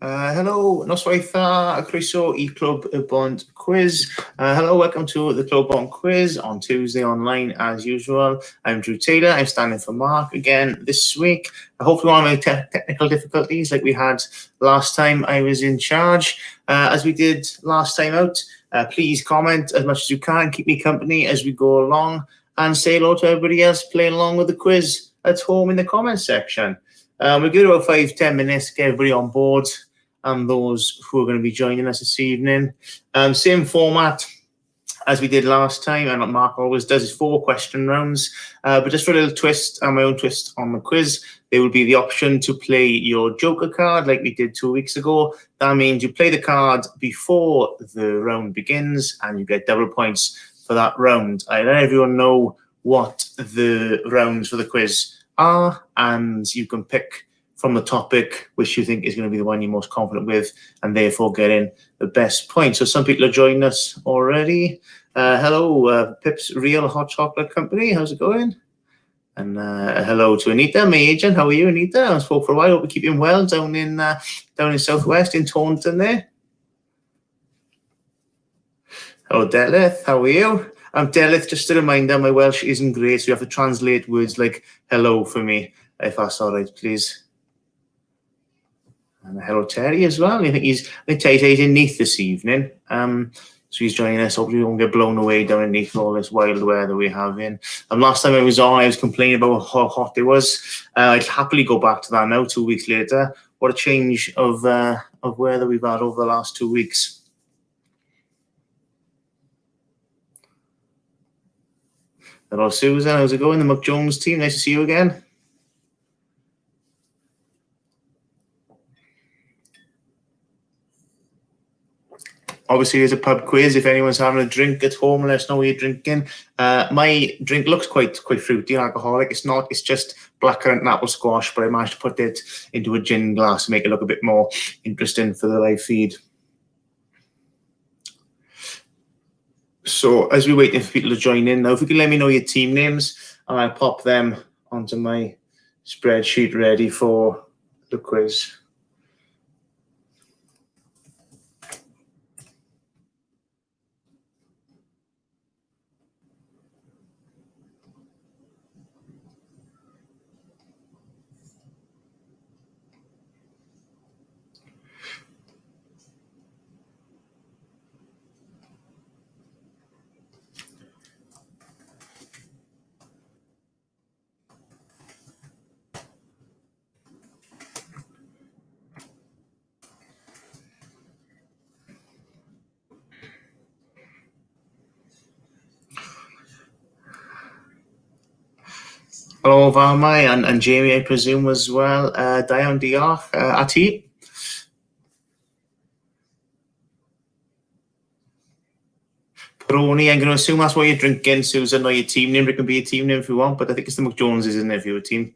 Hello, noswaith croeso I Clwb y Bont quiz. Hello, welcome to the Clwb y Bont quiz on Tuesday online as usual. I'm Drew Taylor. I'm standing for Mark again this week. Hopefully, we won't have any technical difficulties like we had last time I was in charge. As we did last time out, please comment as much as you can. Keep me company as we go along, and say hello to everybody else playing along with the quiz at home in the comments section. We'll give it about 5-10 minutes to get everybody on board and those who are going to be joining us this evening. Same format as we did last time, and what Mark always does is 4 question rounds. But just for a little twist, and my own twist on the quiz, there will be the option to play your Joker card like we did 2 weeks ago. That means you play the card before the round begins, and you get double points for that round. I let everyone know what the rounds for the quiz are, and you can pick from the topic which you think is going to be the one you're most confident with, and therefore getting the best points. So some people are joining us already. Hello, Pip's Real Hot Chocolate Company. How's it going? And hello to Anita, my agent. How are you, Anita? I haven't spoke for a while. Hope you're keeping well down in Southwest in Taunton there. Hello, Delith. How are you? Delith, just a reminder, my Welsh isn't great, so you have to translate words like hello for me, if that's all right, please. And hello, Terry, as well. I think Terry's in Neath this evening, so he's joining us. Hopefully we won't get blown away down in Neath with all this wild weather we're having. Last time I was on, I was complaining about how hot it was. I'd happily go back to that now, 2 weeks later. What a change of weather we've had over the last 2 weeks. Hello, Susan. How's it going? The McJones team. Nice to see you again. Obviously, there's a pub quiz. If anyone's having a drink at home, let us know what you're drinking. My drink looks quite fruity and alcoholic. It's not. It's just blackcurrant and apple squash, but I managed to put it into a gin glass to make it look a bit more interesting for the live feed. So as we're waiting for people to join in now, if you can let me know your team names, and I'll pop them onto my spreadsheet ready for the quiz. Hello, Farmai, and Jamie, I presume, as well. Diane Diolch, a ti. Peroni, I'm going to assume that's what you're drinking, Susan, or your team name. It can be a team name if you want, but I think it's the McJoneses, isn't it, for your team?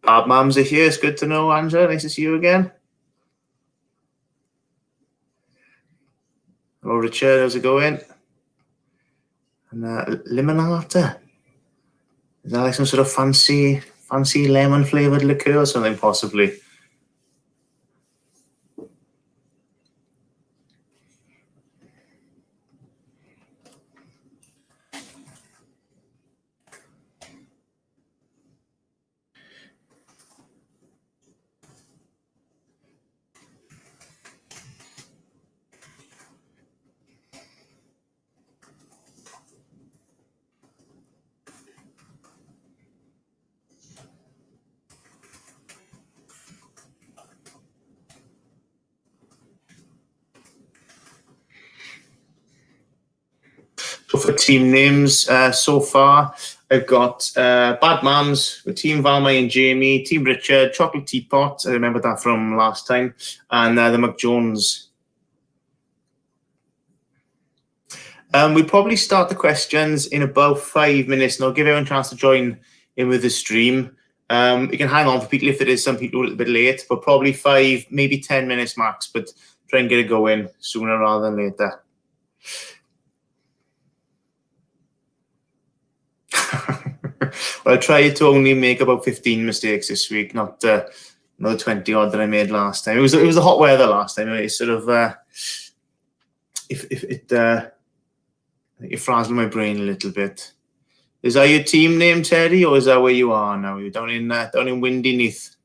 Bad Mams are here. It's good to know, Angela. Nice to see you again. Hello, Richard. How's it going? And limonata. Is that like some sort of fancy lemon flavored liqueur or something, possibly? So for team names, so far, I've got Bad Mams with Team Valmai and Jamie, Team Richard, Chocolate Teapot, I remember that from last time, and the McJones. We'll probably start the questions in about 5 minutes, and I'll give everyone a chance to join in with the stream. You can hang on for people if there is some people a little bit late, but probably 5, maybe 10 minutes max, but try and get it going sooner rather than later. Well, I try to only make about 15 mistakes this week, not another 20 odd that I made last time. It was the hot weather last time. It sort of it frazzled my brain a little bit. Is that your team name, Teddy, or is that where you are now? You're down in Windy Neath.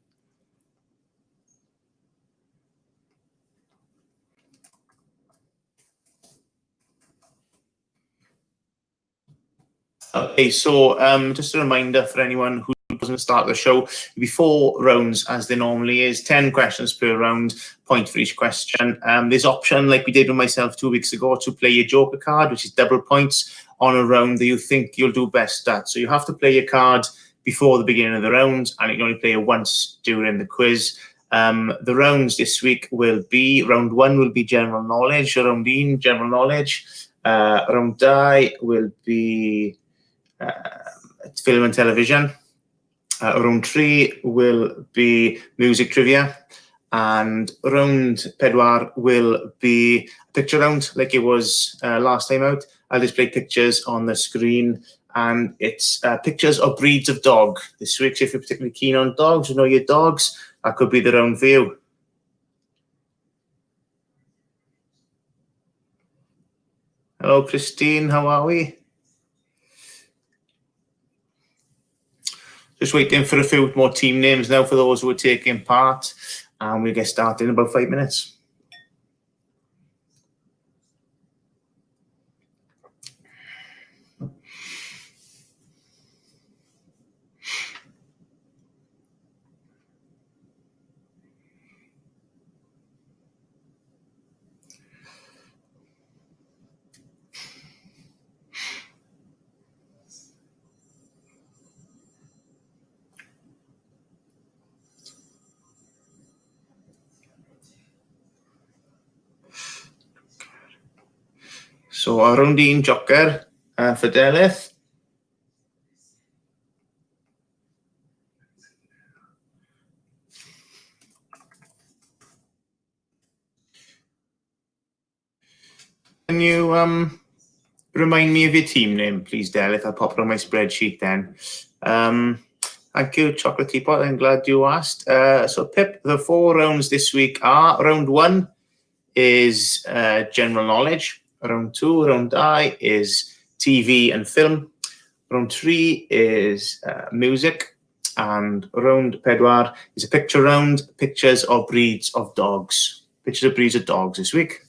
Okay, so just a reminder for anyone who doesn't start the show, it'll be 4 rounds as there normally is, 10 questions per round, point for each question. There's option, like we did with myself 2 weeks ago, to play your joker card, which is double points on a round that you think you'll do best at. So you have to play your card before the beginning of the round, and you can only play it once during the quiz. The rounds this week will be, round 1 will be general knowledge, round 1, general knowledge, round 2 will be film and television. Round 3 will be music trivia, and round 4 will be picture round like it was last time out. I'll display pictures on the screen, and it's pictures of breeds of dog this week. So if you're particularly keen on dogs, you know your dogs, that could be the round view. Hello, Christine, how are we? Just waiting for a few more team names now for those who are taking part, and we'll get started in about 5 minutes. So round 1 joker for Delith. Can you remind me of your team name, please, Delith? I'll pop it on my spreadsheet then. Thank you, Chocolate Teapot. I'm glad you asked. So, Pip, the 4 rounds this week are: round 1 is general knowledge. Round 2, round I, is TV and film. Round 3 is music. And round 4 is a picture round, pictures of breeds of dogs. Pictures of breeds of dogs this week.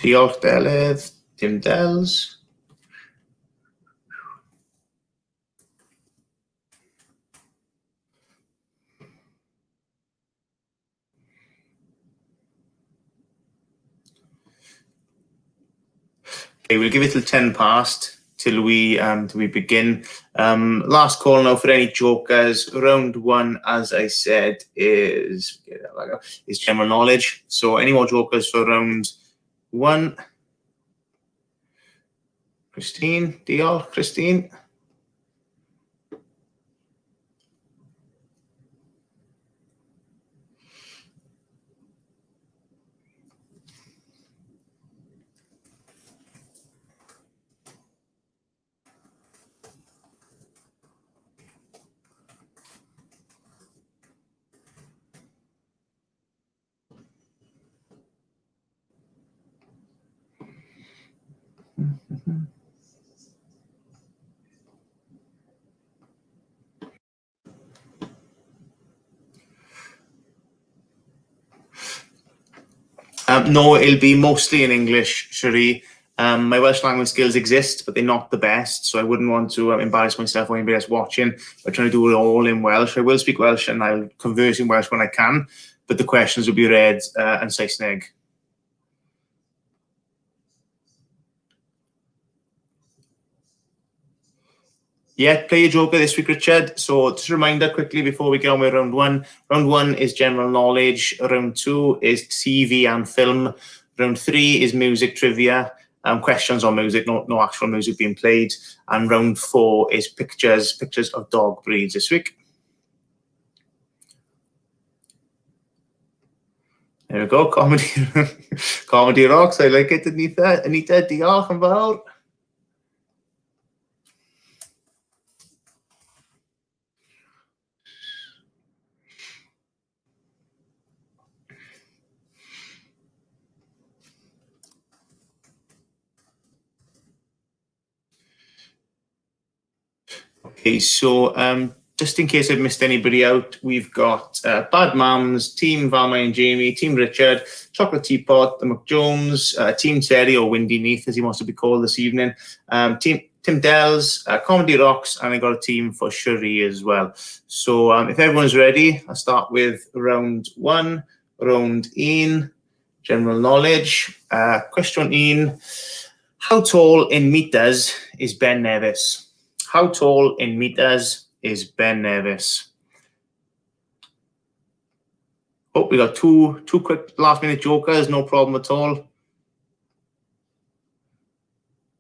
Diolch, Delydd. Dim Dels. Okay, we'll give it till 10 past till we begin. Last call now for any jokers. Round 1, as I said, is general knowledge. So any more jokers for round 1? Christine, diolch, Christine. No, it'll be mostly in English, Cherie. My Welsh language skills exist, but they're not the best, so I wouldn't want to embarrass myself or anybody else watching by trying to do it all in Welsh. I will speak Welsh and I'll converse in Welsh when I can, but the questions will be read in Saesneg. Yeah, play your joker this week, Richard. So just a reminder quickly before we get on with round 1. Round 1 is general knowledge. Round 2 is TV and film. Round 3 is music trivia. questions on music, no actual music being played. And round 4 is pictures of dog breeds this week. There we go, comedy rocks. I like it, Anita, diolch yn fawr. Okay, so just in case I've missed anybody out, we've got Bad Mums, Team Valmai and Jamie, Team Richard, Chocolate Teapot, the McJones, Team Terry, or Windy Neath as he wants to be called this evening, Tim Dells, Comedy Rocks, and I got a team for Cherie as well. So if everyone's ready, I'll start with round 1, round 1, general knowledge. Question 1, how tall in meters is Ben Nevis? How tall in meters is Ben Nevis? Oh, we got two quick last-minute jokers, no problem at all.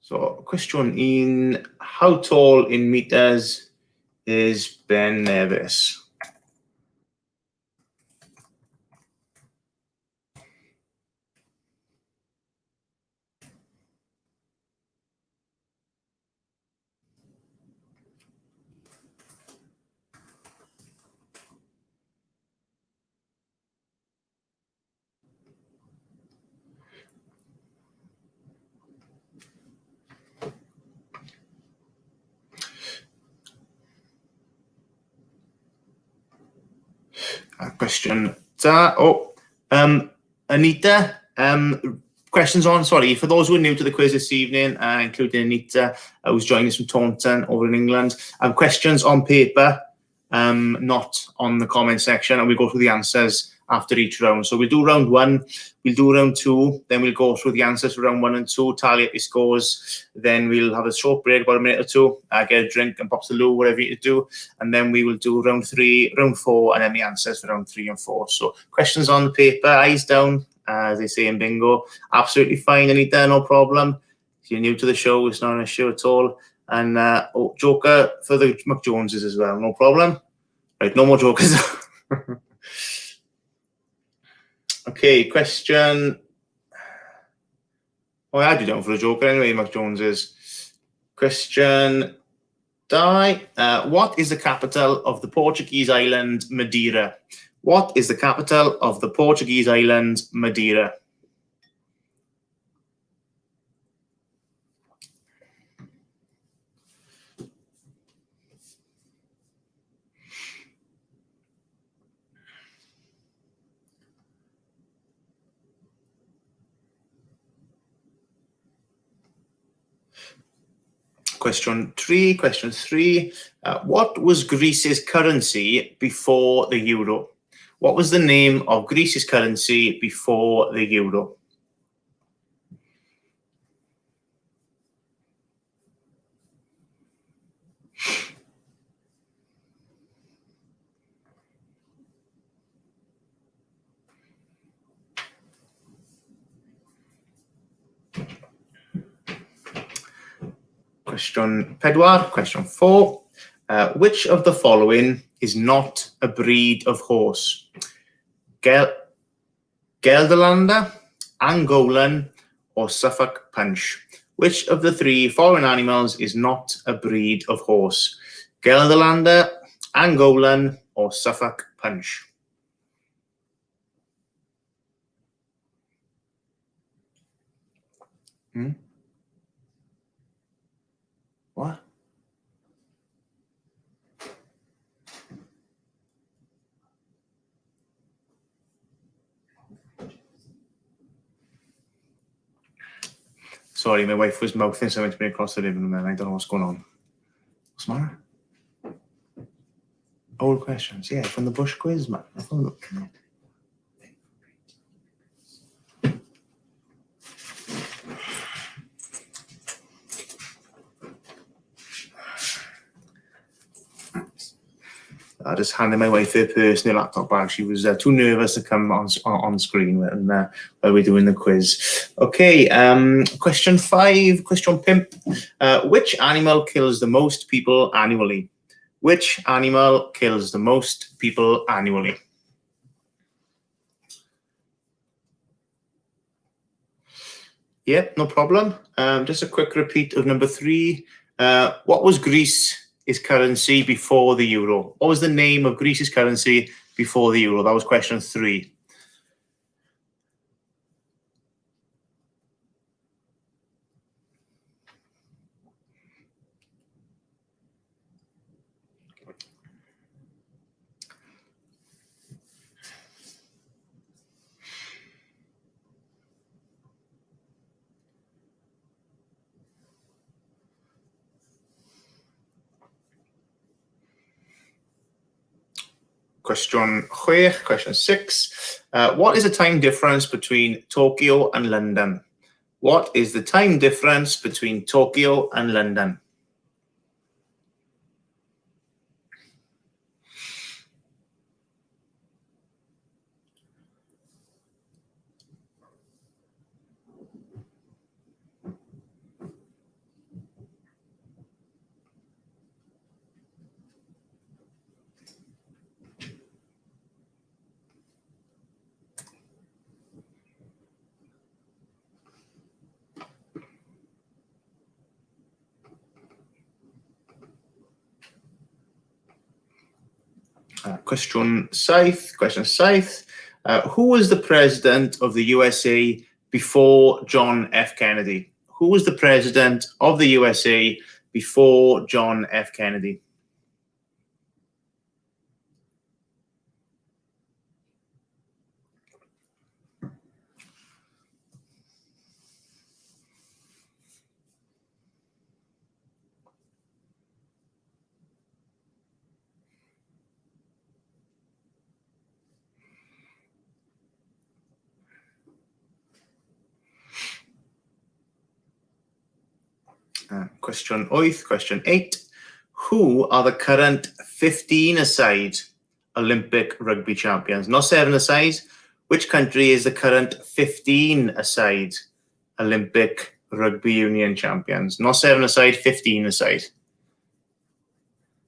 So, question 1, how tall in meters is Ben Nevis? Question. Anita, questions on, sorry, for those who are new to the quiz this evening, including Anita, who's joining us from Taunton over in England, questions on paper, not on the comment section, and we'll go through the answers after each round. So we'll do round 1, we'll do round 2, then we'll go through the answers for round 1 and 2, tally up your scores, then we'll have a short break, about a minute or two, get a drink and pop the loo, whatever you need to do, and then we will do round 3, round 4, and then the answers for round 3 and 4. So questions on the paper, eyes down, as they say in bingo. Absolutely fine, Anita, no problem. If you're new to the show, it's not an issue at all. And joker for the McJoneses as well, no problem. Right, no more jokers. Okay, question. Oh, I had you down for a joker anyway, McJoneses. Question 2. What is the capital of the Portuguese island Madeira? What is the capital of the Portuguese island Madeira? Question 3. What was Greece's currency before the euro? What was the name of Greece's currency before the euro? Question 4. Question 4. Which of the following is not a breed of horse? Gelderlander, Angolan, or Suffolk Punch? Which of the 3 following animals is not a breed of horse? Gelderlander, Angolan, or Suffolk Punch? What? Sorry, my wife was mouthing something to me across the living room and I don't know what's going on. What's the matter? Old questions, yeah, from the Bush quiz, man. I just handed my wife her personal laptop back. She was too nervous to come on screen while we're doing the quiz. Okay, question 5, question 5. Which animal kills the most people annually? Which animal kills the most people annually? Yep, no problem. Just a quick repeat of number 3. What was Greece's currency before the euro? What was the name of Greece's currency before the euro? That was question 3. Question 6, question 6. What is the time difference between Tokyo and London? What is the time difference between Tokyo and London? Question 7. Who was the president of the USA before John F. Kennedy? Who was the president of the USA before John F. Kennedy? Question 8. Who are the current 15-a-side Olympic rugby champions? Not 7-a-side. Which country is the current 15-a-side Olympic rugby union champions? Not 7-a-side, 15-a-side.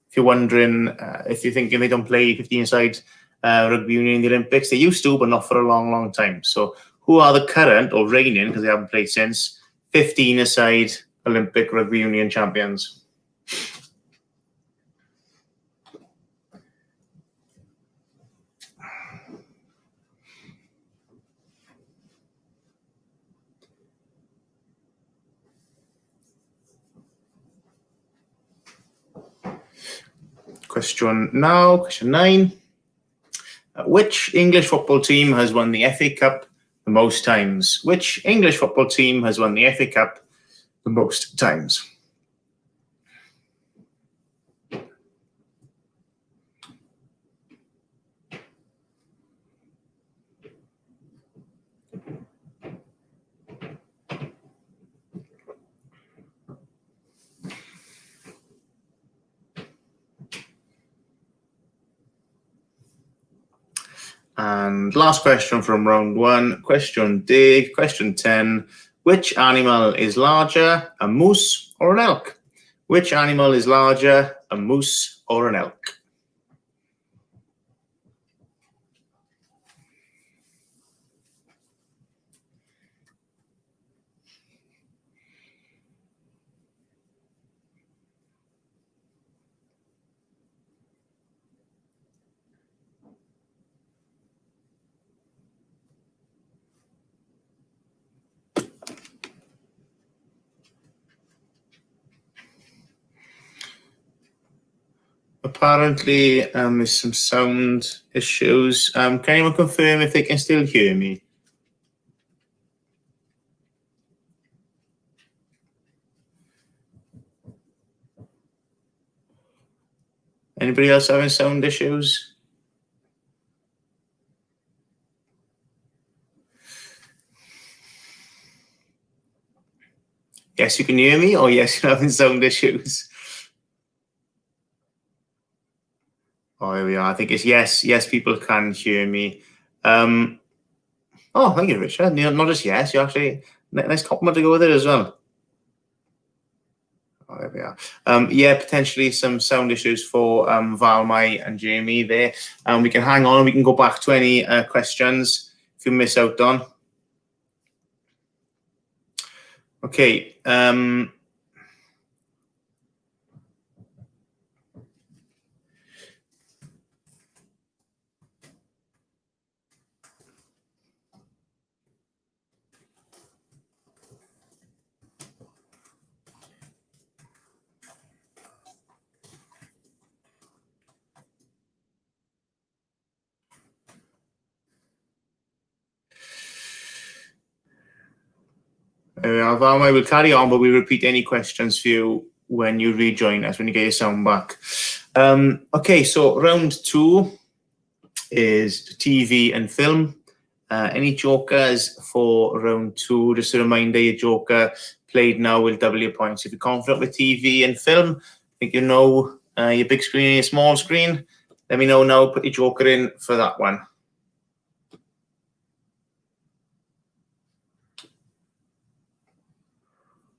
If you're wondering, if you're thinking they don't play 15-a-side rugby union in the Olympics, they used to, but not for a long, long time. So who are the current, or reigning, because they haven't played since, 15-a-side Olympic rugby union champions? Question 9. Which English football team has won the FA Cup the most times? Which English football team has won the FA Cup the most times? And last question from round 1, question D, question 10. Which animal is larger, a moose or an elk? Which animal is larger, a moose or an elk? Apparently, there's some sound issues. Can anyone confirm if they can still hear me? Anybody else having sound issues? Yes, you can hear me, or yes, you're having sound issues? Oh, here we I think it's yes. Yes, people can hear me. Oh, thank you, Richard. Not just yes, you actually, nice compliment to go with it as well. Oh, there we are. Yeah, potentially some sound issues for Valmai and Jamie there. We can hang on and we can go back to any questions if you miss out on. Okay. Valmai will carry on, but we'll repeat any questions for you when you rejoin us, when you get your sound back. Okay, so round 2 is TV and film. Any jokers for round 2? Just a reminder, your joker played now will double your points. If you're confident with TV and film, I think you know your big screen and your small screen. Let me know now, put your joker in for that one.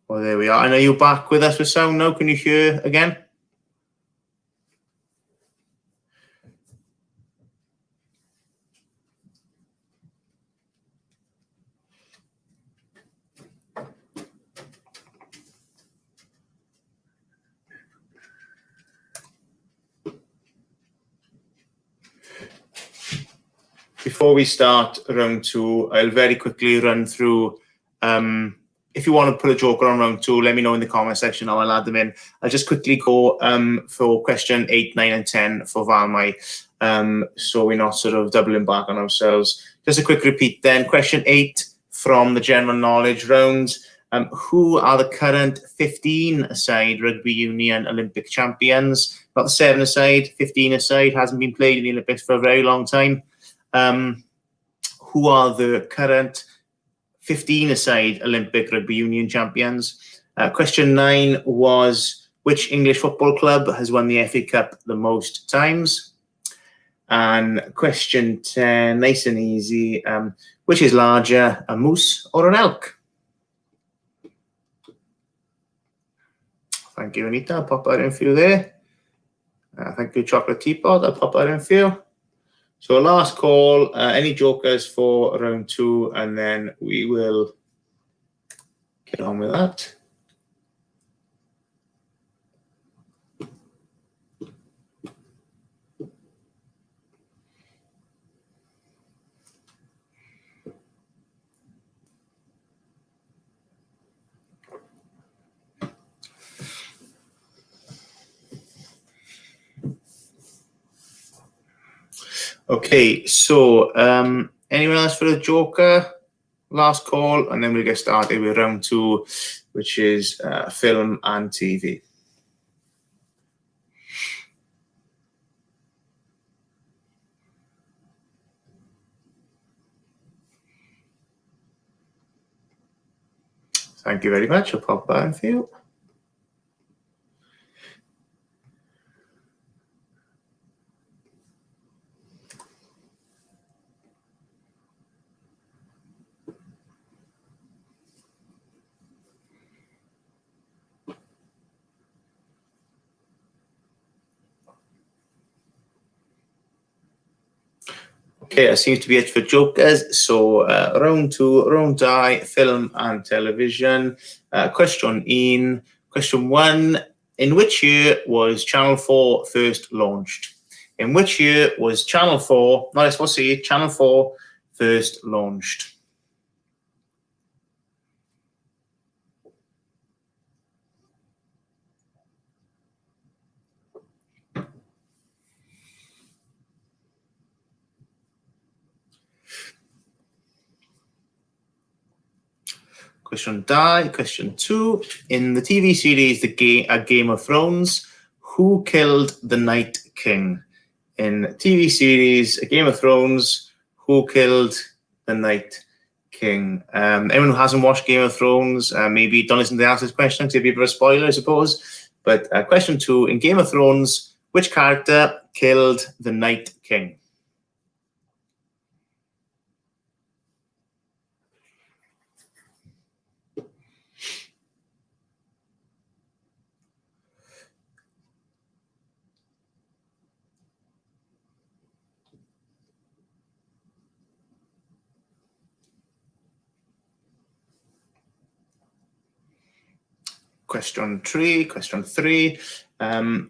Oh, there we are. And are you back with us with sound now? Can you hear again? Before we start round 2, I'll very quickly run through. If you want to put a joker on round 2, let me know in the comment section. I'll add them in. I'll just quickly go for question 8, 9, and 10 for Valmai, so we're not sort of doubling back on ourselves. Just a quick repeat then. Question 8 from the general knowledge round. Who are the current 15-a-side rugby union Olympic champions? Not the 7-a-side, 15-a-side. Hasn't been played in the Olympics for a very long time. Who are the current 15-a-side Olympic rugby union champions? Question 9 was, which English football club has won the FA Cup the most times? And question 10, nice and easy, which is larger, a moose or an elk? Thank you, Anita. I'll pop that in for you there. Thank you, Chocolate Teapot. I'll pop that in for you. So last call, any jokers for round 2, and then we will get on with that. Okay, so anyone else for a joker? Last call, and then we'll get started with round 2, which is film and TV. Thank you very much. I'll pop that in for you. Okay, that seems to be it for jokers. So round 2, round I, film and television. Question 1, in which year was Channel 4 first launched? In which year was Channel 4, not supposed to say Channel 4 first launched? Question 2. In the TV series Game of Thrones, who killed the Night King? In TV series Game of Thrones, who killed the Night King? Anyone who hasn't watched Game of Thrones, maybe don't listen to the answer to this question, because it'd be a bit of a spoiler, I suppose. But question 2, in Game of Thrones, which character killed the Night King? Question three.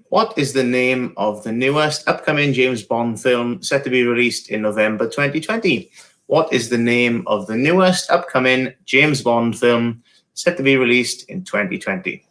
What is the name of the newest upcoming James Bond film set to be released in November 2020? What is the name of the newest upcoming James Bond film set to be released in 2020?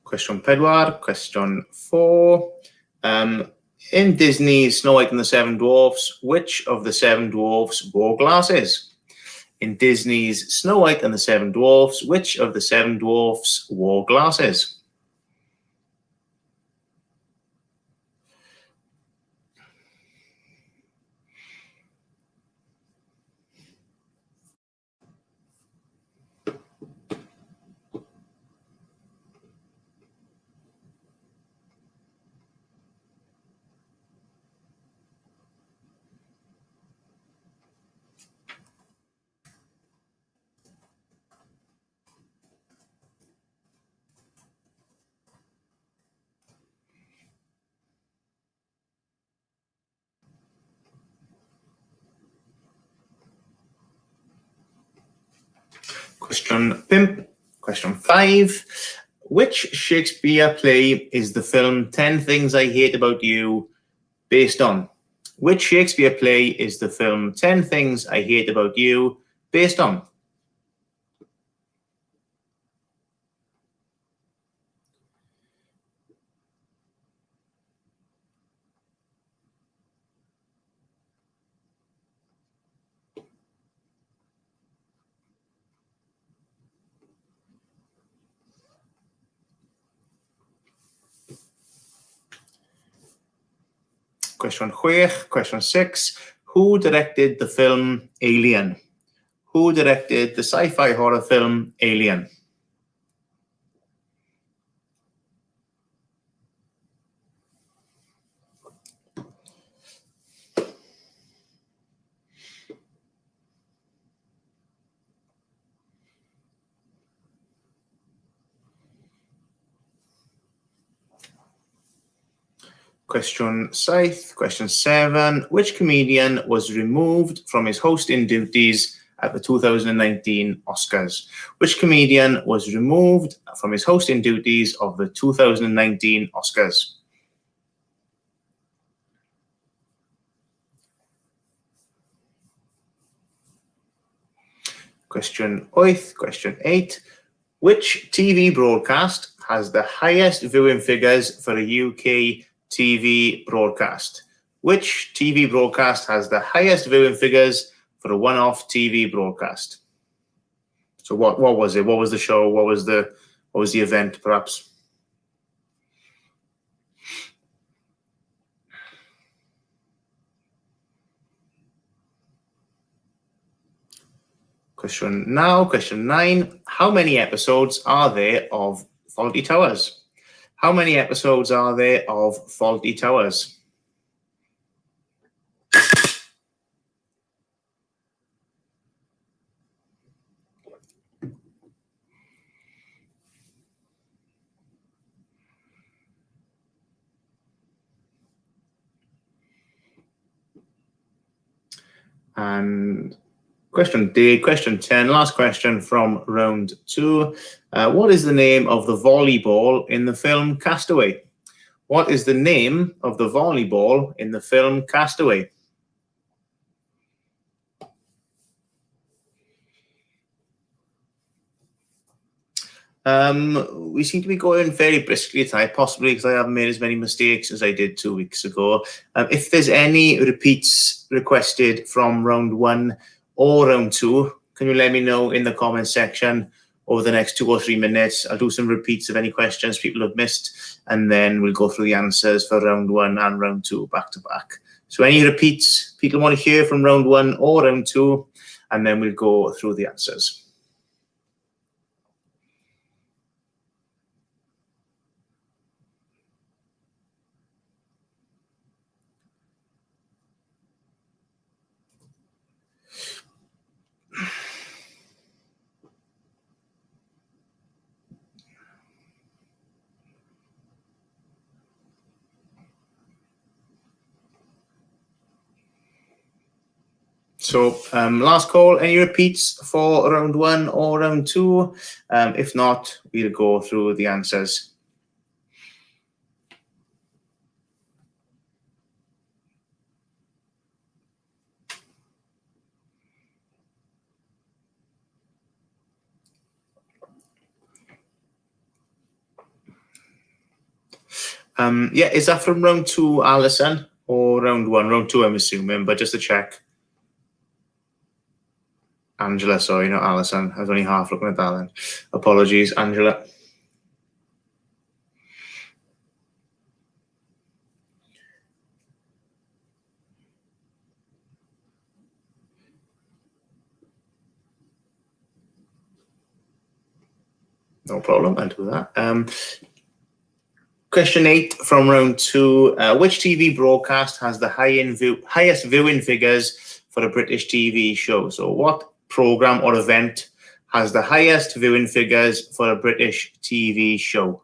Question pedwar, question 4. In Disney's Snow White and the Seven Dwarfs, which of the seven dwarfs wore glasses? In Disney's Snow White and the Seven Dwarfs, which of the seven dwarfs wore glasses? Question 5. Which Shakespeare play is the film 10 Things I Hate About You based on? Which Shakespeare play is the film 10 Things I Hate About You based on? Question 6. Who directed the film Alien? Who directed the sci-fi horror film Alien? Question 7. Which comedian was removed from his hosting duties at the 2019 Oscars? Which comedian was removed from his hosting duties of the 2019 Oscars? Question 8. Which TV broadcast has the highest viewing figures for a UK TV broadcast? Which TV broadcast has the highest viewing figures for a one-off TV broadcast? So what was it? What was the show? What was the event, perhaps? Question 9. How many episodes are there of Fawlty Towers? How many episodes are there of Fawlty Towers? And question 10, last question from round 2. What is the name of the volleyball in the film Castaway? What is the name of the volleyball in the film Castaway? We seem to be going very briskly tonight, possibly because I haven't made as many mistakes as I did 2 weeks ago. If there's any repeats requested from round 1 or round 2, can you let me know in the comments section over the next 2 or 3 minutes? I'll do some repeats of any questions people have missed, and then we'll go through the answers for round 1 and round 2 back to back. So any repeats people want to hear from round 1 or round 2, and then we'll go through the answers. So last call, any repeats for round 1 or round 2? If not, we'll go through the answers. Yeah, is that from round 2, Alison, or round 1? Round 2, I'm assuming, but just to check. Angela, sorry, not Alison. I was only half looking at that then. Apologies, Angela. No problem, I'll do that. Question 8 from round 2. Which TV broadcast has the highest viewing figures for a British TV show? So what program or event has the highest viewing figures for a British TV show?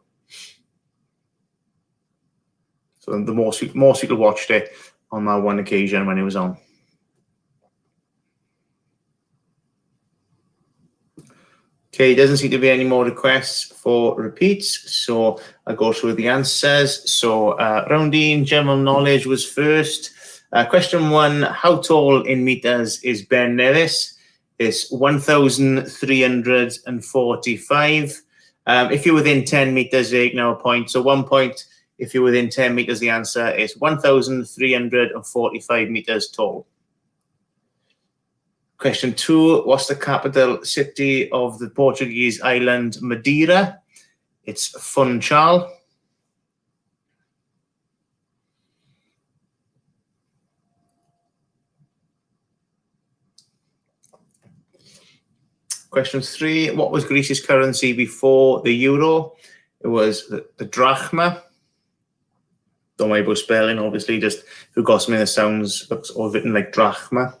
So the most people watched it on that one occasion when it was on. Okay, doesn't seem to be any more requests for repeats, so I'll go through the answers. So rounding general knowledge was first. Question 1, how tall in meters is Ben Nevis? It's 1,345. If you're within 10 meters, you know a point. So 1 point, if you're within 10 meters, the answer is 1,345 meters tall. Question 2, what's the capital city of the Portuguese island Madeira? It's Funchal. Question 3, what was Greece's currency before the euro? It was the drachma. Don't worry about spelling, obviously, just if you've got something that sounds, looks all written like drachma.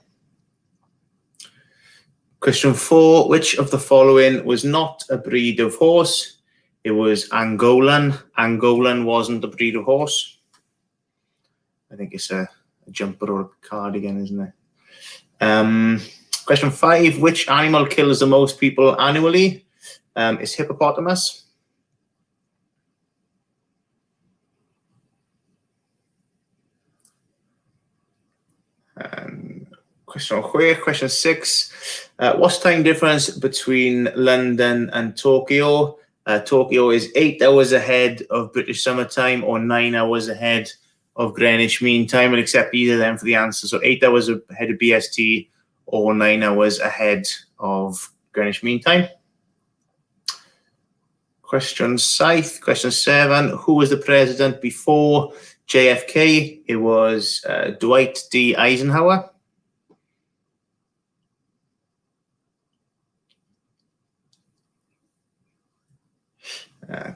Question 4, which of the following was not a breed of horse? It was Angolan. Angolan wasn't a breed of horse. I think it's a jumper or a cardigan, isn't it? Question 5, which animal kills the most people annually? It's hippopotamus. Question 6, what's time difference between London and Tokyo? Tokyo is 8 hours ahead of British summertime or 9 hours ahead of Greenwich Mean Time. We'll accept either of them for the answer. So 8 hours ahead of BST or 9 hours ahead of Greenwich Mean Time. Question 7, who was the president before JFK? It was Dwight D. Eisenhower.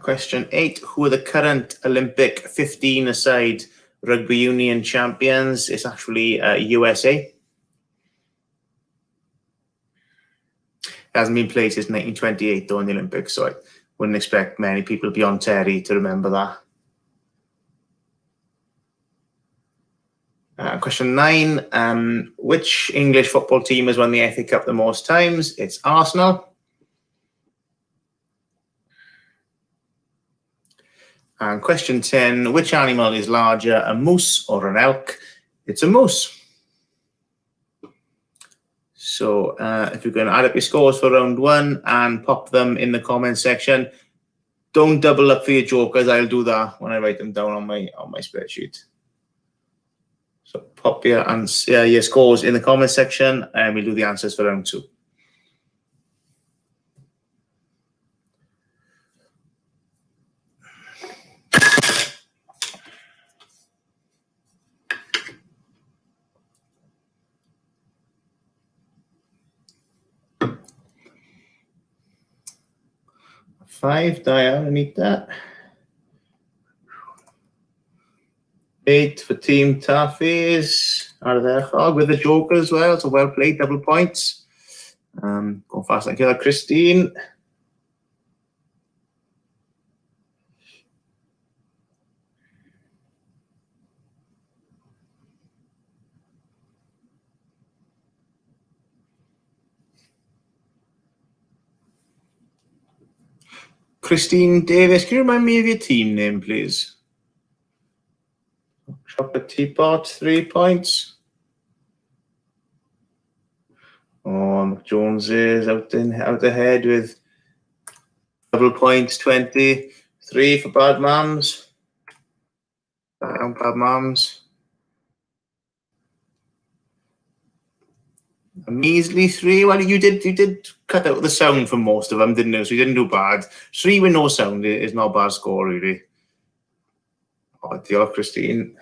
Question 8, who are the current Olympic 15-a-side rugby union champions? It's actually USA. It hasn't been played since 1928 though in the Olympics, so I wouldn't expect many people beyond Terry to remember that. Question 9, which English football team has won the FA Cup the most times? It's Arsenal. And question 10, which animal is larger, a moose or an elk? It's a moose. So if you're going to add up your scores for round 1 and pop them in the comment section, don't double up for your jokers. I'll do that when I write them down on my spreadsheet. So pop your scores in the comment section, and we'll do the answers for round 2. Five, Diane, underneath that. 8 for Team Taffies. Out of there, with the joker as well. So well played, double points. Going fast like that, Christine. Christine Davis, can you remind me of your team name, please? Chocolate Teapot, 3 points. Oh, McJones is out ahead with double points, 20. 3 for Bad Mams. Bad Mams. A measly 3. Well, you did cut out the sound for most of them, didn't you? So you didn't do bad. 3 with no sound is not a bad score, really. Oh, dear, Christine.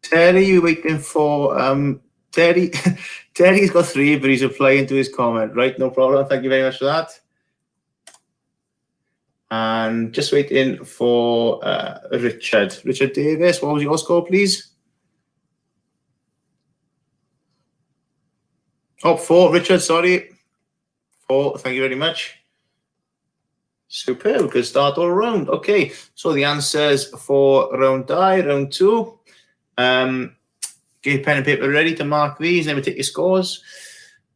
Terry, you waiting for Terry? Terry's got 3, but he's replying to his comment. Right, no problem. Thank you very much for that. And just waiting for Richard. Richard Davis, what was your score, please? Oh, 4, Richard, sorry. 4, thank you very much. Superb, good start all around. Okay, so the answers for round 2. Get your pen and paper ready to mark these, then we take your scores.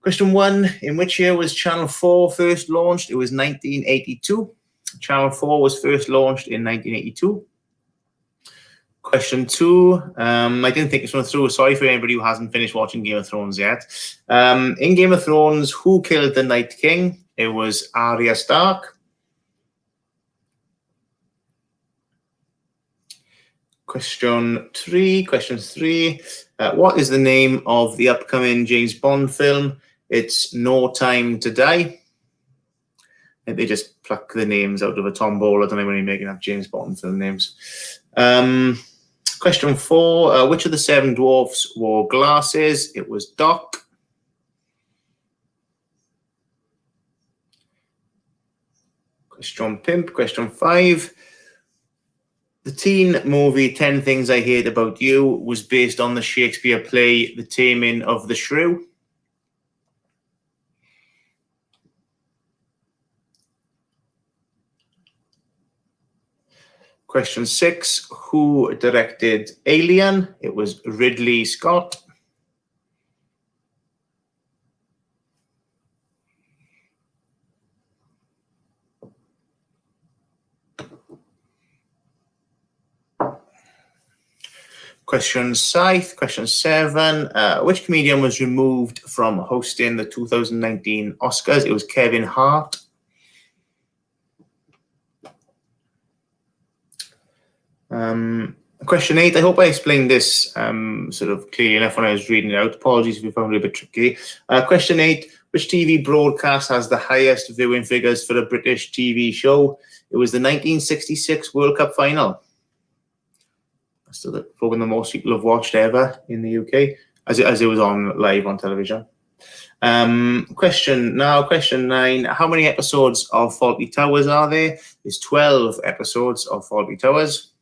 Question 1, in which year was Channel 4 first launched? It was 1982. Channel 4 was first launched in 1982. Question 2, I didn't think this one through. Sorry for anybody who hasn't finished watching Game of Thrones yet. In Game of Thrones, who killed the Night King? It was Arya Stark. Question 3, what is the name of the upcoming James Bond film? It's No Time to Die. And they just pluck the names out of a tombola. I don't know when you're making up James Bond film names. Question 4, which of the 7 dwarfs wore glasses? It was Doc. Question 5. The teen movie 10 Things I Hate About You was based on the Shakespeare play The Taming of the Shrew. Question 6, who directed Alien? It was Ridley Scott. Question 7, which comedian was removed from hosting the 2019 Oscars? It was Kevin Hart. Question 8, I hope I explained this sort of clearly enough when I was reading it out. Apologies if you found it a bit tricky. Question 8, which TV broadcast has the highest viewing figures for a British TV show? It was the 1966 World Cup final. That's the program the most people have watched ever in the UK, as it was on live on television. Question 9, how many episodes of Fawlty Towers are there? There's 12 episodes of Fawlty Towers.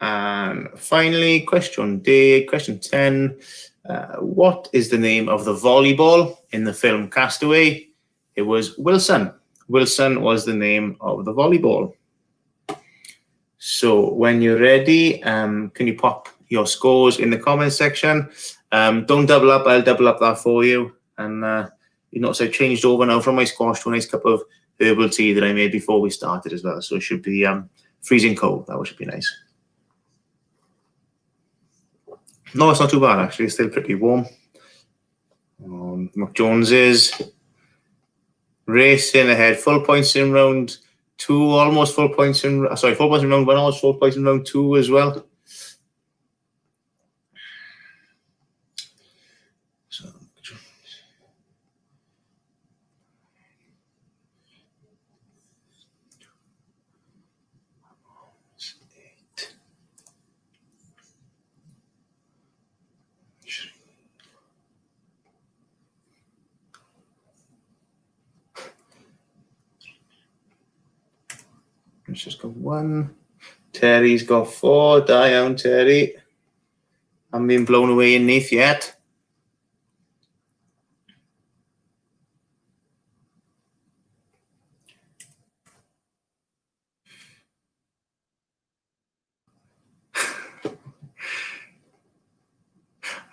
And finally, question 10, what is the name of the volleyball in the film Castaway? It was Wilson. Wilson was the name of the volleyball. So when you're ready, can you pop your scores in the comments section? Don't double up, I'll double up that for you. And you notice I've changed over now from my squash to a nice cup of herbal tea that I made before we started as well. So it should be freezing cold. That should be nice. No, it's not too bad actually. It's still pretty warm. McJones is racing ahead. Full points in round 2, almost full points in. Sorry, full points in round 1, almost full points in round 2 as well. So, let's just go 1. Terry's got 4. Down, Terry. I'm being blown away in Neath yet.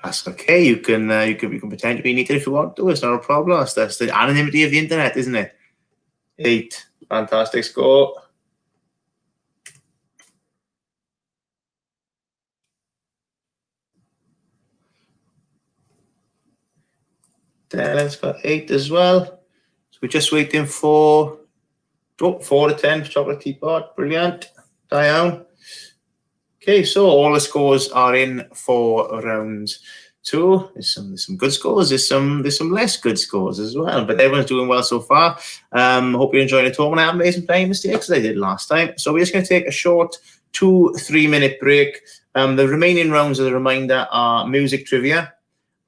That's okay. You can pretend to be neater if you want to. It's not a problem. That's the anonymity of the internet, isn't it? 8. Fantastic score. Dylan's got 8 as well. So we're just waiting for 4 to 10 for chocolate teapot. Brilliant. Down. Okay, so all the scores are in for round 2. There's some good scores. There's some less good scores as well. But everyone's doing well so far. Hope you're enjoying the tournament. I haven't made some playing mistakes as I did last time. So we're just going to take a short 2-3 minute break. The remaining rounds, as a reminder, are music trivia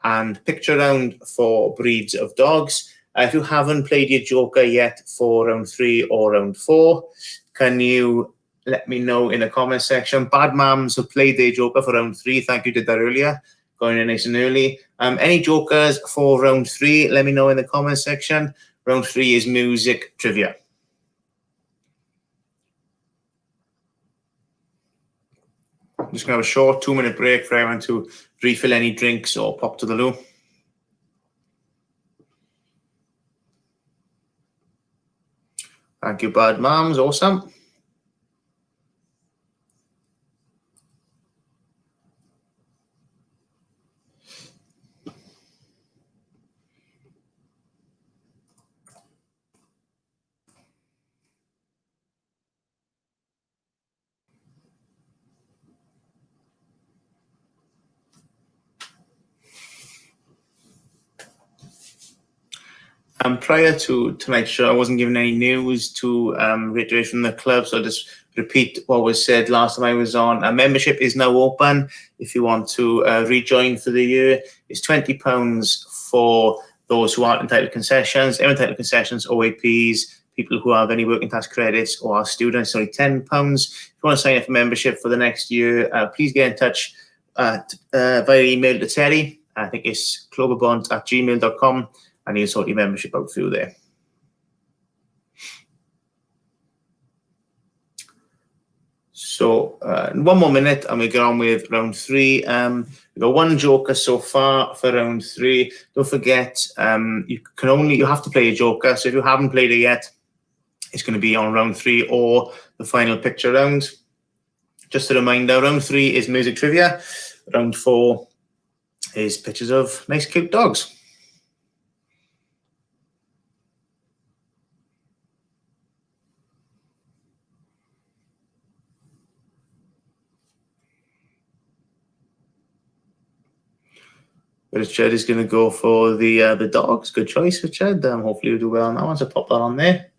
and picture round for breeds of dogs. If you haven't played your Joker yet for round 3 or round 4, can you let me know in the comment section? Bad Mams have played their Joker for round 3. Thank you, did that earlier. Going in nice and early. Any Jokers for round 3, let me know in the comment section. Round 3 is music trivia. I'm just going to have a short 2-minute break for everyone to refill any drinks or pop to the loo. Thank you, Bad Mams. Awesome. Prior to tonight's show, I wasn't given any news to reiterate from the club, so I'll just repeat what was said last time I was on. Membership is now open. If you want to rejoin for the year, it's £20 for those who aren't entitled to concessions. Entitled concessions, OAPs, people who have any working task credits or are students, only £10. If you want to sign up for membership for the next year, please get in touch via email to Terry. I think it's clwb@gmail.com. And you sort your membership out through there. So 1 more minute and we get on with round 3. We've got 1 Joker so far for round 3. Don't forget, you have to play a Joker. So if you haven't played it yet, it's going to be on round 3 or the final picture round. Just a reminder, round 3 is music trivia. Round 4 is pictures of nice cute dogs. Richard is going to go for the dogs. Good choice, Richard. Hopefully you'll do well on that one. So pop that on there.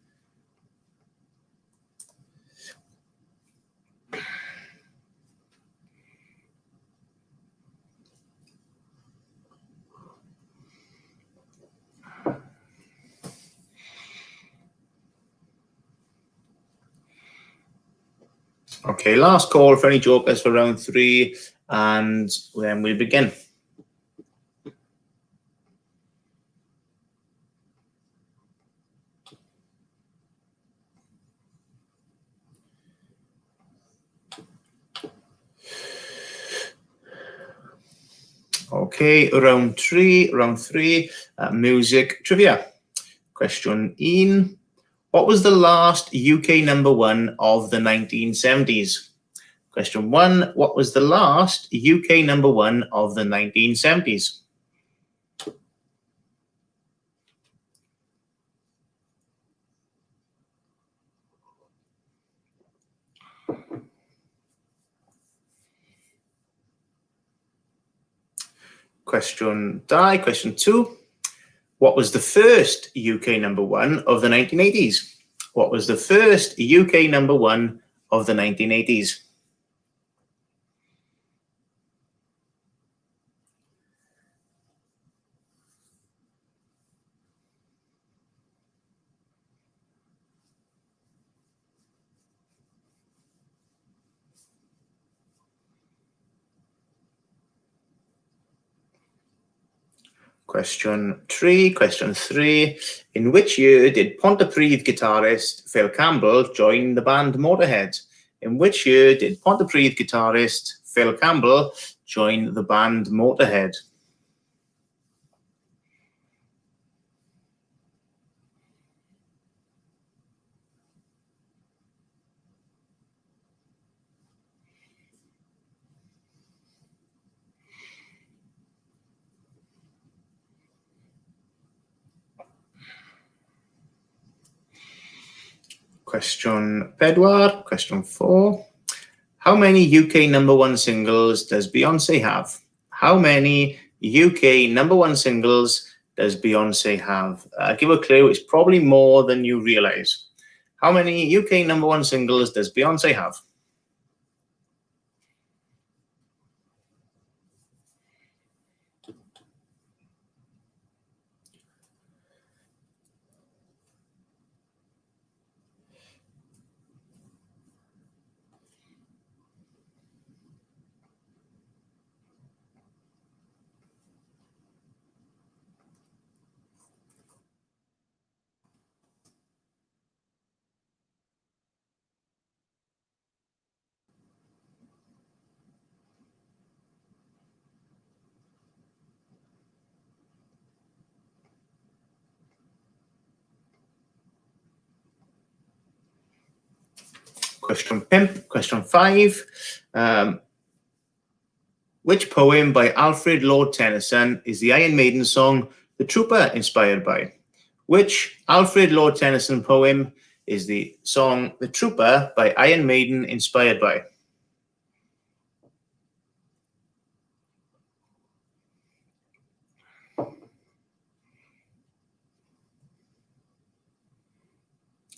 Okay, last call for any Jokers for round 3, and then we begin. Okay, round three, music trivia. Question 1. What was the last UK #1 of the 1970s? Question 1. What was the last UK #1 of the 1970s? Question 2. What was the first UK #1 of the 1980s? What was the first UK #1 of the 1980s? Question 3. In which year did Pontypridd guitarist Phil Campbell join the band Motorhead? In which year did Pontypridd guitarist Phil Campbell join the band Motorhead? Question 4. How many UK #1 singles does Beyonce have? How many UK #1 singles does Beyonce have? Give a clue, it's probably more than you realise. How many UK #1 singles does Beyonce have? Question 5. Which poem by Alfred Lord Tennyson is the Iron Maiden song The Trooper inspired by? Which Alfred Lord Tennyson poem is the song The Trooper by Iron Maiden inspired by?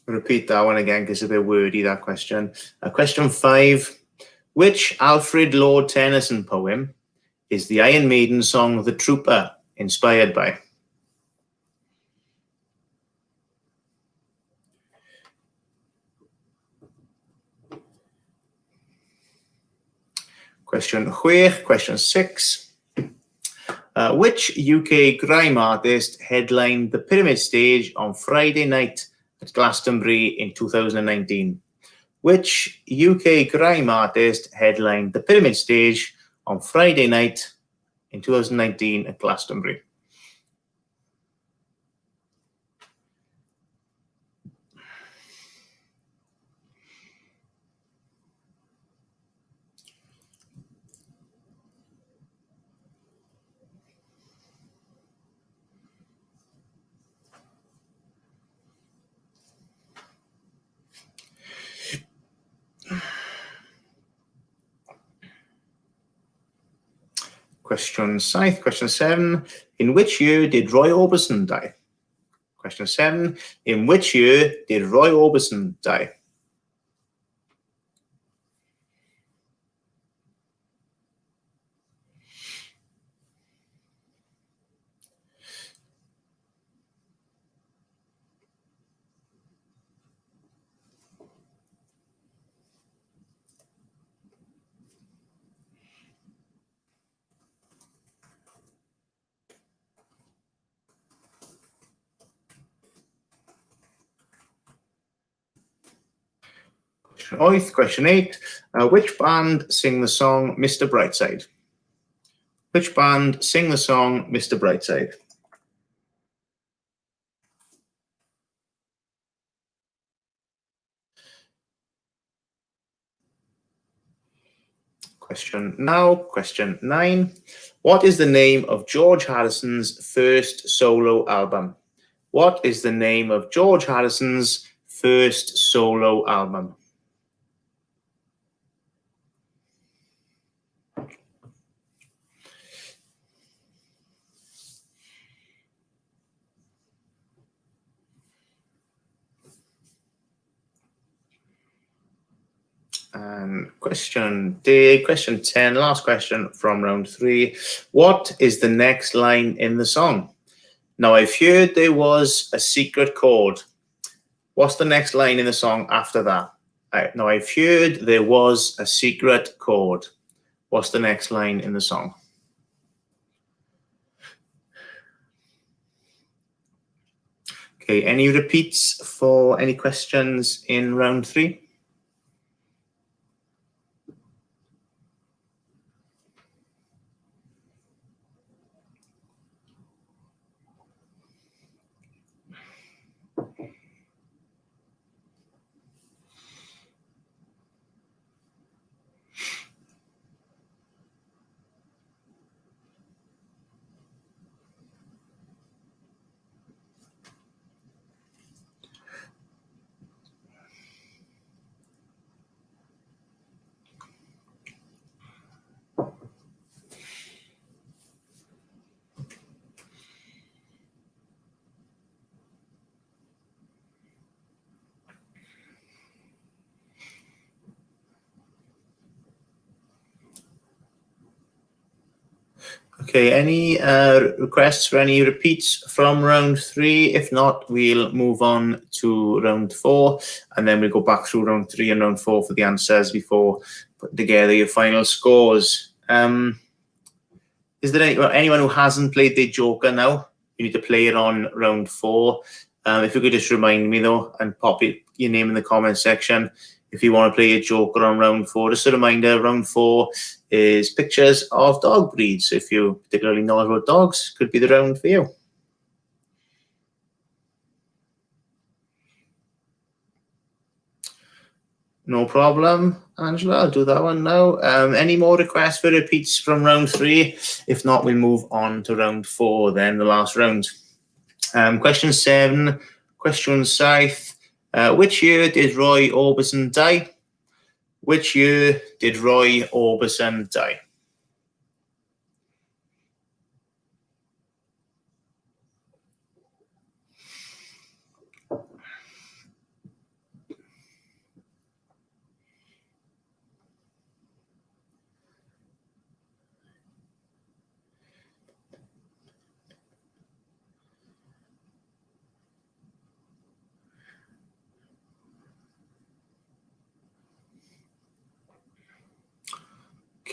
Repeat that one again because it's a bit wordy, that question. Question 5. Which Alfred Lord Tennyson poem is the Iron Maiden song The Trooper inspired by? Question 6. Which UK grime artist headlined the Pyramid stage on Friday night at Glastonbury in 2019? Which UK grime artist headlined the Pyramid stage on Friday night in 2019 at Glastonbury? Question 7. In which year did Roy Orbison die? Question 7. In which year did Roy Orbison die? Question 8. Which band sing the song Mr. Brightside? Which band sing the song Mr. Brightside? Question 9. What is the name of George Harrison's first solo album? What is the name of George Harrison's first solo album? And question 10, last question from round 3. What is the next line in the song? Now, I've heard there was a secret chord. What's the next line in the song after that? Now, I've heard there was a secret chord. What's the next line in the song? Okay, any repeats for any questions in round 3? Okay, any requests for any repeats from round 3? If not, we'll move on to round 4, and then we'll go back through round 3 and round 4 for the answers before putting together your final scores. Is there anyone who hasn't played their Joker now? You need to play it on round 4. If you could just remind me though, and pop your name in the comment section if you want to play a Joker on round 4. Just a reminder, round 4 is pictures of dog breeds. So if you particularly know about dogs, could be the round for you. No problem, Angela. I'll do that one now. Any more requests for repeats from round 3? If not, we'll move on to round 4, then the last round. Question 7, question 7. Which year did Roy Orbison die? Which year did Roy Orbison die?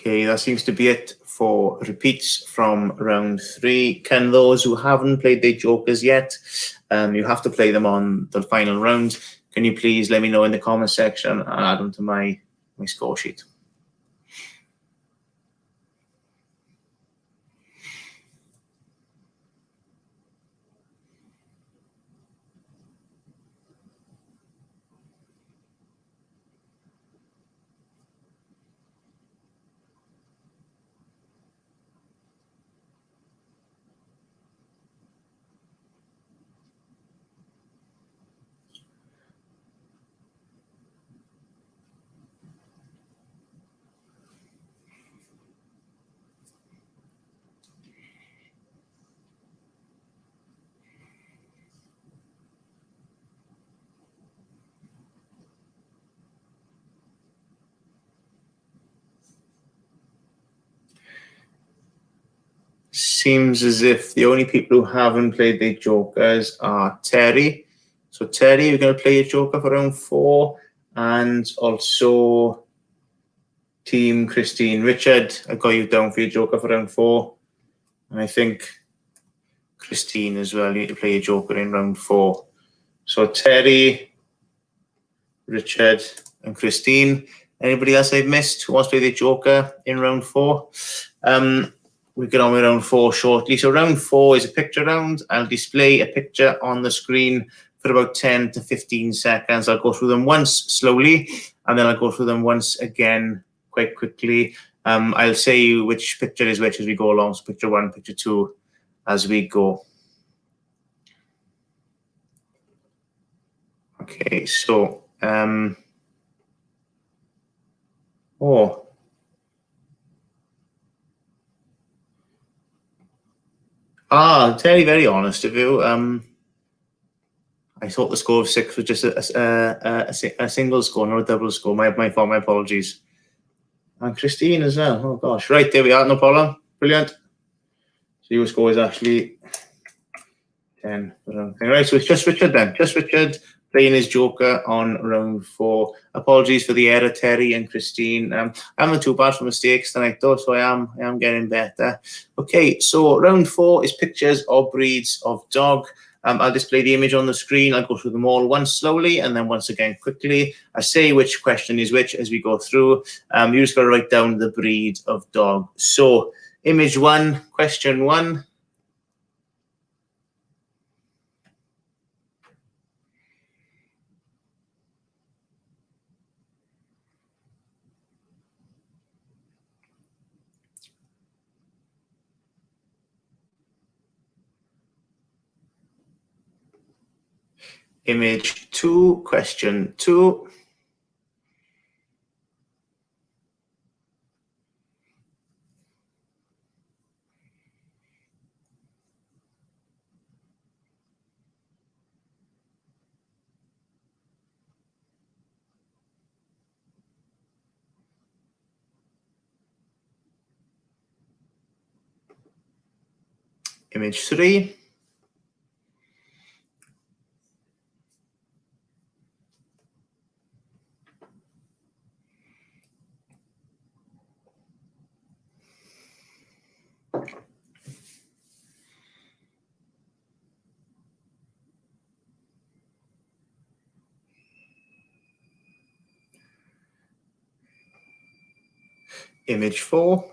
Okay, that seems to be it for repeats from round 3. Can those who haven't played their Jokers yet, you have to play them on the final round. Can you please let me know in the comment section and add them to my score sheet? Seems as if the only people who haven't played their Jokers are Terry. So Terry, you're going to play your Joker for round 4, and also Team Christine. Richard, I got you down for your Joker for round 4, and I think Christine as well. You need to play your Joker in round 4. So Terry, Richard, and Christine. Anybody else I've missed who wants to play the Joker in round 4? we get on with round 4 shortly. So round 4 is a picture round. I'll display a picture on the screen for about 10 to 15 seconds. I'll go through them once slowly, and then I'll go through them once again quite quickly. I'll say which picture is which as we go along. So picture 1, picture 2 as we go. Okay, so very honest of you. I thought the score of 6 was just a single score, not a double score. My fault. My apologies. And Christine as well. Oh gosh, right, there we are. No problem. Brilliant. So your score is actually 10. Right, so it's just Richard then. Just Richard playing his joker on round 4. Apologies for the error, Terry and Christine. I'm not too bad for mistakes tonight though, so I am getting better. Okay, so round 4 is pictures or breeds of dog. I'll display the image on the screen. I'll go through them all once slowly and then once again quickly. I say which question is which as we go through. You just got to write down the breed of dog. So image 1, question 1. Image 2, question 2. Image 3. Image 4.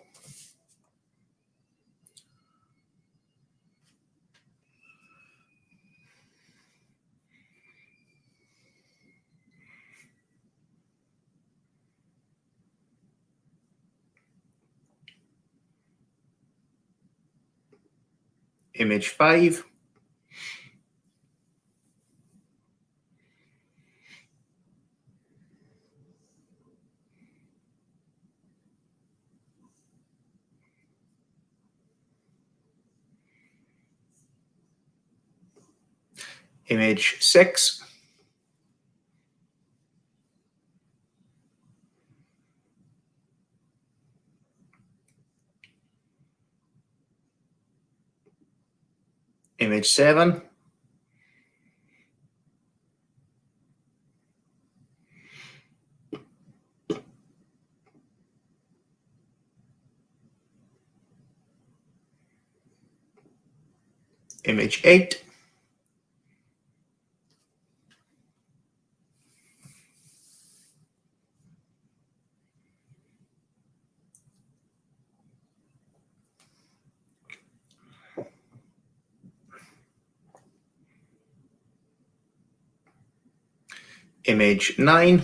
Image 5. Image 6. Image 7. Image 8. Image 9.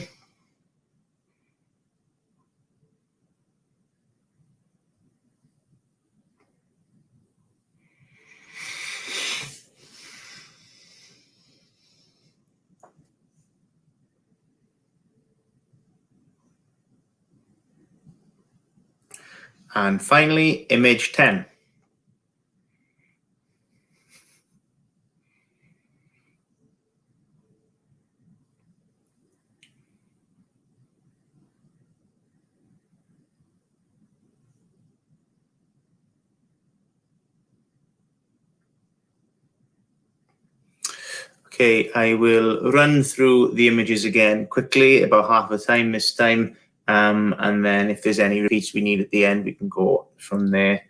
And finally, image 10. Okay, I will run through the images again quickly, about half the time this time, and then if there's any repeats we need at the end, we can go from there.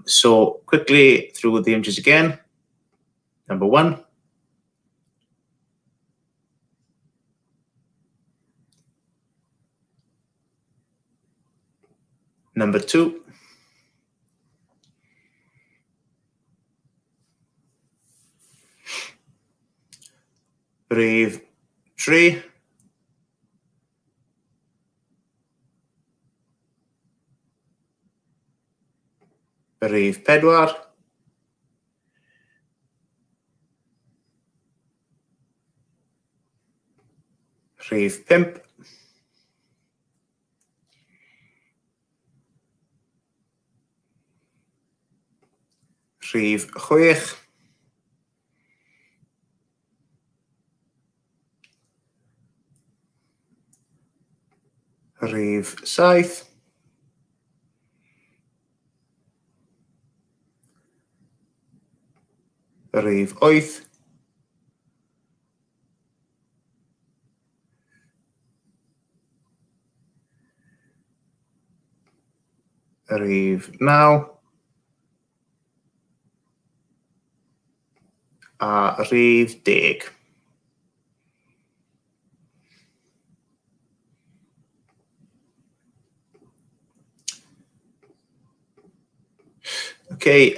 So quickly through the images again. Number 1. Number 2. Rhif 3. Rhif 4. Rhif 5. Rhif 6. Rhif 7. Rhif 8. Rhif 9. A rhif 10. Okay,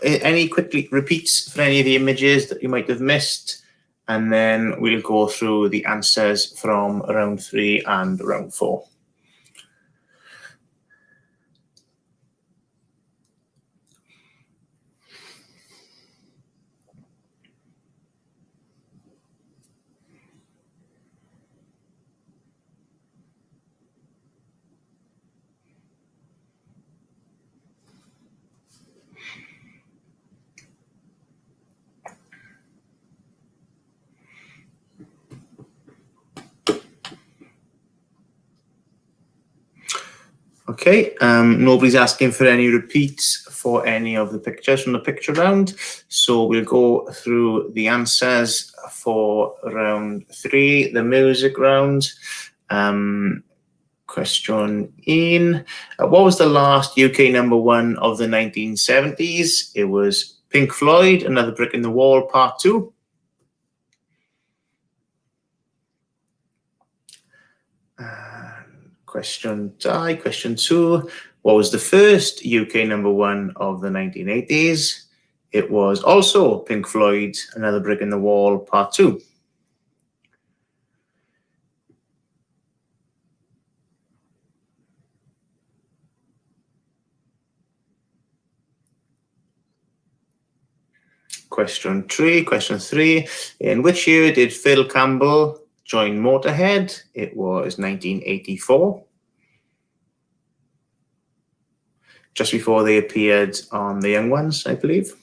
any quick repeats for any of the images that you might have missed? And then we'll go through the answers from round 3 and round 4. Okay, nobody's asking for any repeats for any of the pictures from the picture round, so we'll go through the answers for round 3, the music round. Question 1. What was the last UK #1 of the 1970s? It was Pink Floyd, Another Brick in the Wall, Part 2. Question 2. What was the first UK #1 of the 1980s? It was also Pink Floyd, Another Brick in the Wall, Part 2. Question 3. In which year did Phil Campbell join Motorhead? It was 1984. Just before they appeared on The Young Ones, I believe.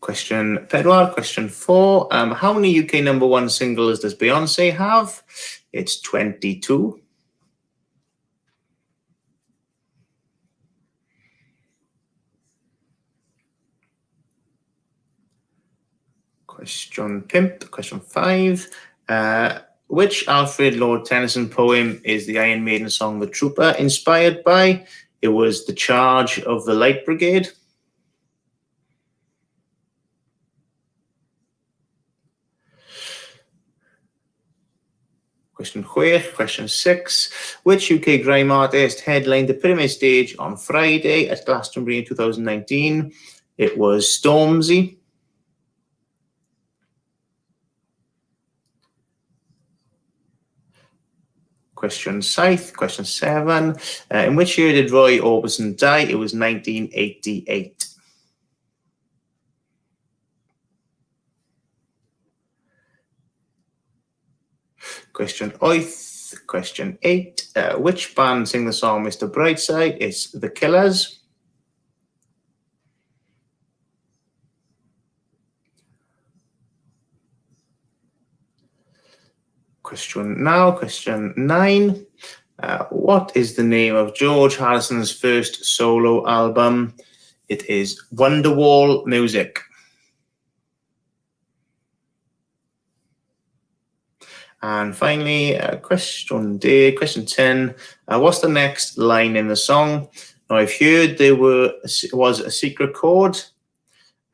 Question 4. How many UK #1 singles does Beyonce have? It's 22. Question 5. Which Alfred Lord Tennyson poem is the Iron Maiden song The Trooper inspired by? It was The Charge of the Light Brigade. Question 6. Which UK grime artist headlined the Pyramid Stage on Friday at Glastonbury in 2019? It was Stormzy. Question 7. In which year did Roy Orbison die? It was 1988. Question 8. Which band sing the song Mr. Brightside? It's The Killers. Question 9. What is the name of George Harrison's first solo album? It is Wonderwall Music. And finally, question 10. What's the next line in the song? Now, I've heard there was a secret chord.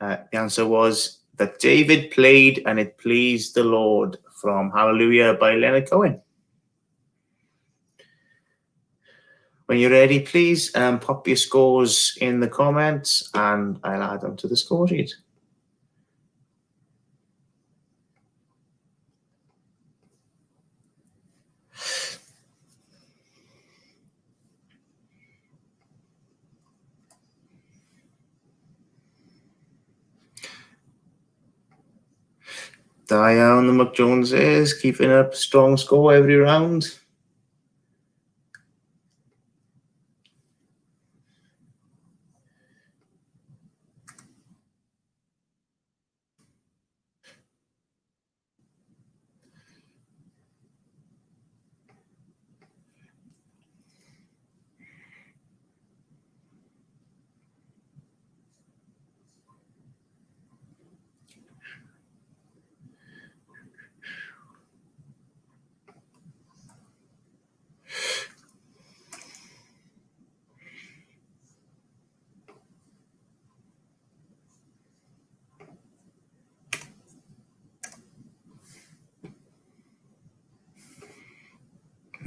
The answer was that David played and it pleased the Lord, from Hallelujah by Leonard Cohen. When you're ready, please pop your scores in the comments and I'll add them to the score sheet. Da iawn, the McJoneses, keeping up a strong score every round.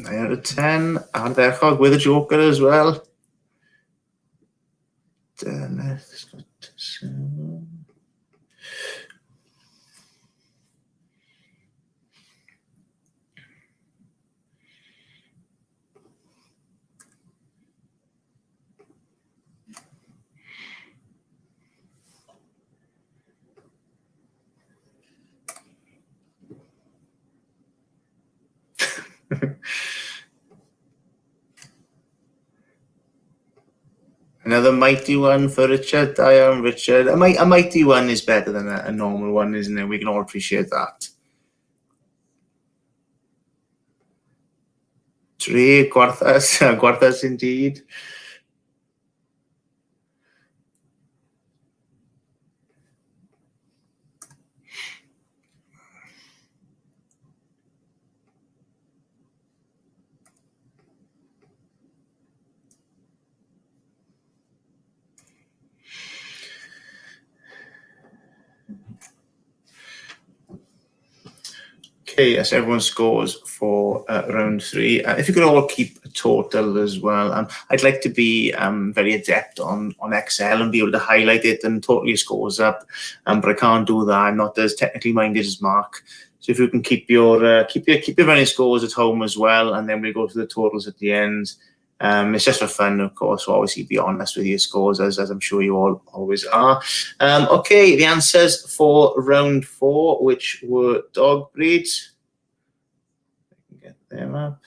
Nine out of 10. Ardderchog with a joker as well. Another mighty one for Richard. Da iawn, Richard. A mighty one is better than a normal one, isn't it? We can all appreciate that. 3, Gwarthas indeed. Okay, that's everyone's scores for round 3. If you could all keep a total as well. I'd like to be very adept on Excel and be able to highlight it and totally scores up, but I can't do that. I'm not as technically minded as Mark. So if you can keep your running scores at home as well, and then we go to the totals at the end. It's just for fun, of course, so obviously be honest with your scores, as I'm sure you all always are. Okay, the answers for round 4, which were dog breeds. I can get them up.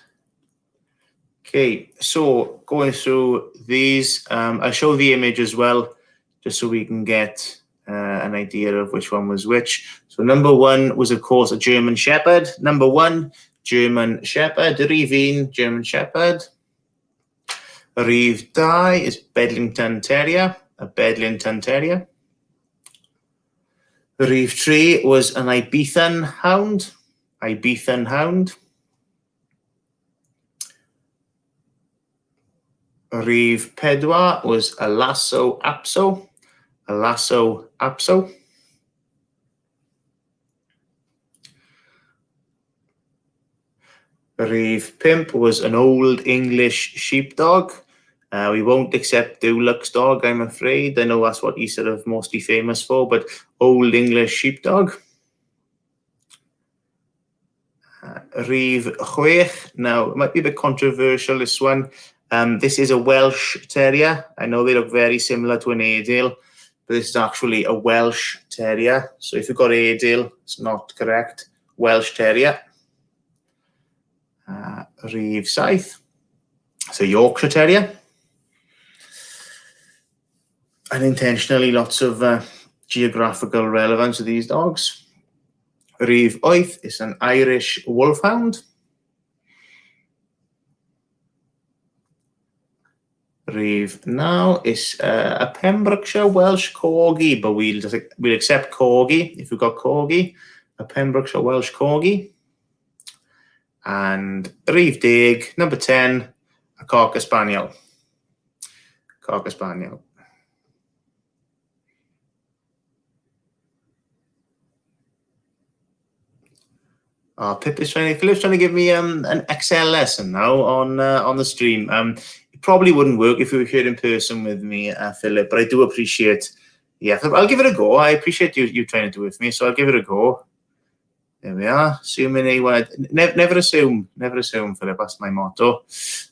Okay, so going through these, I'll show the image as well, just so we can get an idea of which one was which. So number 1 was, of course, a German Shepherd. Number 1, German Shepherd. Rhif 1, German Shepherd. Rhif 2 is Bedlington Terrier, a Bedlington Terrier. Rhif 3 was an Ibethan Hound, Ibethan Hound. Rhif 4 was a Lasso Apso, a Lasso Apso. Rhif 5 was an Old English Sheepdog. We won't accept Dulux dog, I'm afraid. I know that's what he's sort of mostly famous for, but Old English Sheepdog. Rhif 6. Now, it might be a bit controversial, this one. This is a Welsh Terrier. I know they look very similar to an Airedale, but this is actually a Welsh Terrier. So if you've got Airedale, it's not correct. Welsh Terrier. Rhif 7. It's a Yorkshire Terrier. Unintentionally, lots of geographical relevance to these dogs. Rhif 8 is an Irish Wolfhound. Rhif 9 is a Pembrokeshire Welsh Corgi, but we'll accept Corgi if we've got Corgi. A Pembrokeshire Welsh Corgi. And Rhif 10, number 10, a Cocker Spaniel. Cocker Spaniel. Pip is Philip's trying to give me an Excel lesson now on the stream. probably wouldn't work if you were here in person with me, Philip, but I do appreciate the effort. I'll give it a go. I appreciate you trying to do it with me, so I'll give it a go. There we are. Assuming a word. Never assume, Philip. That's my motto.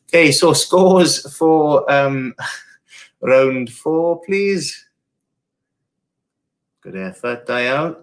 Okay, so scores for round 4, please. Good effort, Diane.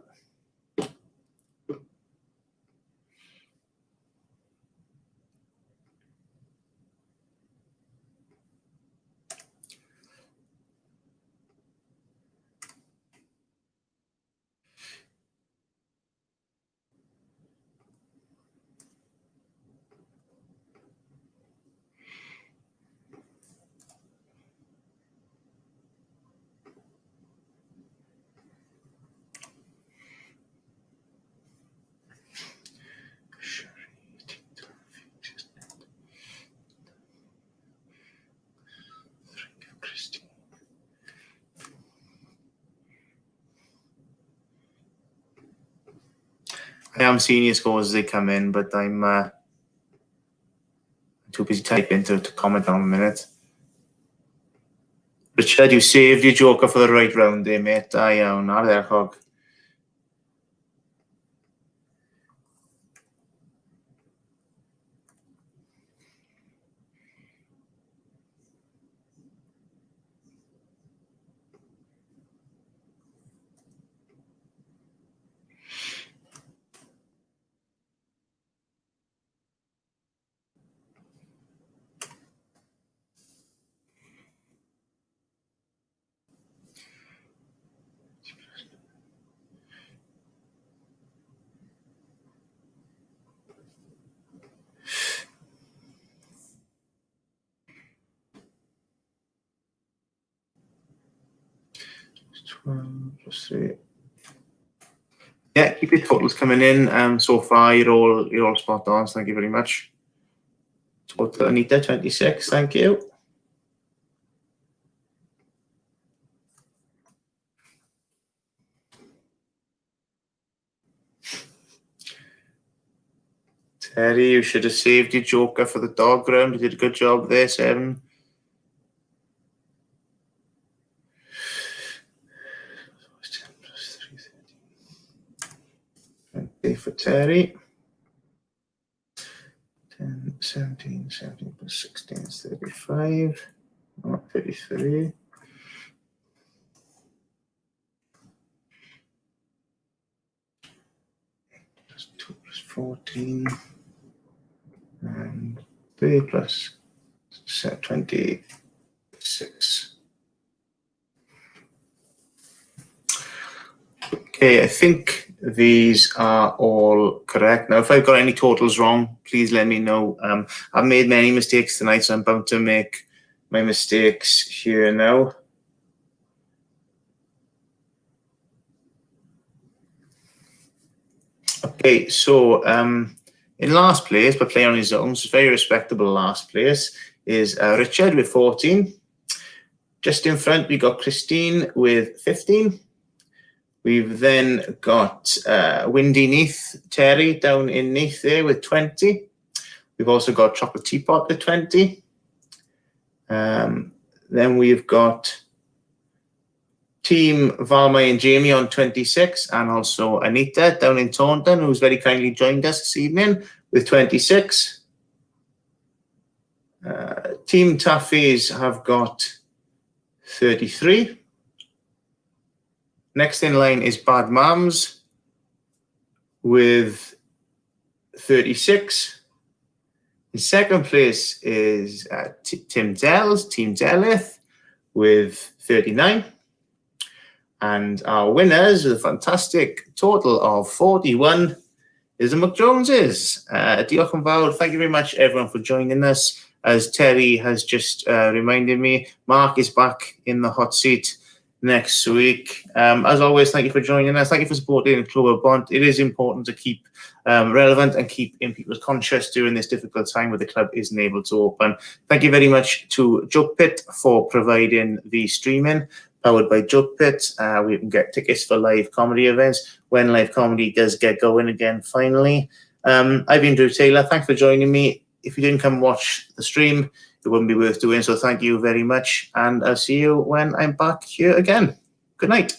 I am seeing your scores as they come in, but I'm too busy typing to comment on a minute. Richard, you saved your joker for the right round there, mate. Da iawn, ar ddechrog. +3. Yeah, keep your totals coming in. So far, you're all spot on. So thank you very much. Total Anita 26. Thank you. Terry, you should have saved your joker for the dog round. You did a good job there, 7. Okay, for Terry. 10, 17, 17 plus 16 is 35. Oh, 33. Plus 2 plus 14. And 3 plus 26. Okay, I think these are all correct. Now, if I've got any totals wrong, please let me know. I've made many mistakes tonight, so I'm about to make my mistakes here now. Okay, so in last place, but playing on his own, so very respectable last place, is Richard with 14. Just in front, we got Christine with 15. We've then got Windy Neath, Terry down in Neath there with 20. We've also got Chocolate Teapot with 20. Then we've got Team Valmai and Jamie on 26, and also Anita down in Taunton, who's very kindly joined us this evening with 26. Team Taffies have got 33. Next in line is Bad Mams with 36. In second place is Team Delith with 39. And our winners with a fantastic total of 41 is the McJoneses. Diolch yn fawr. Thank you very much, everyone, for joining us. As Terry has just reminded me, Mark is back in the hot seat next week. As always, thank you for joining us. Thank you for supporting Clwb y Bont. It is important to keep relevant and keep in people's conscious during this difficult time where the club isn't able to open. Thank you very much to Joke Pit for providing the streaming, powered by Joke Pit. We can get tickets for live comedy events when live comedy does get going again finally. I've been Drew Taylor. Thanks for joining me. If you didn't come watch the stream, it wouldn't be worth doing. So thank you very much, and I'll see you when I'm back here again. Good night.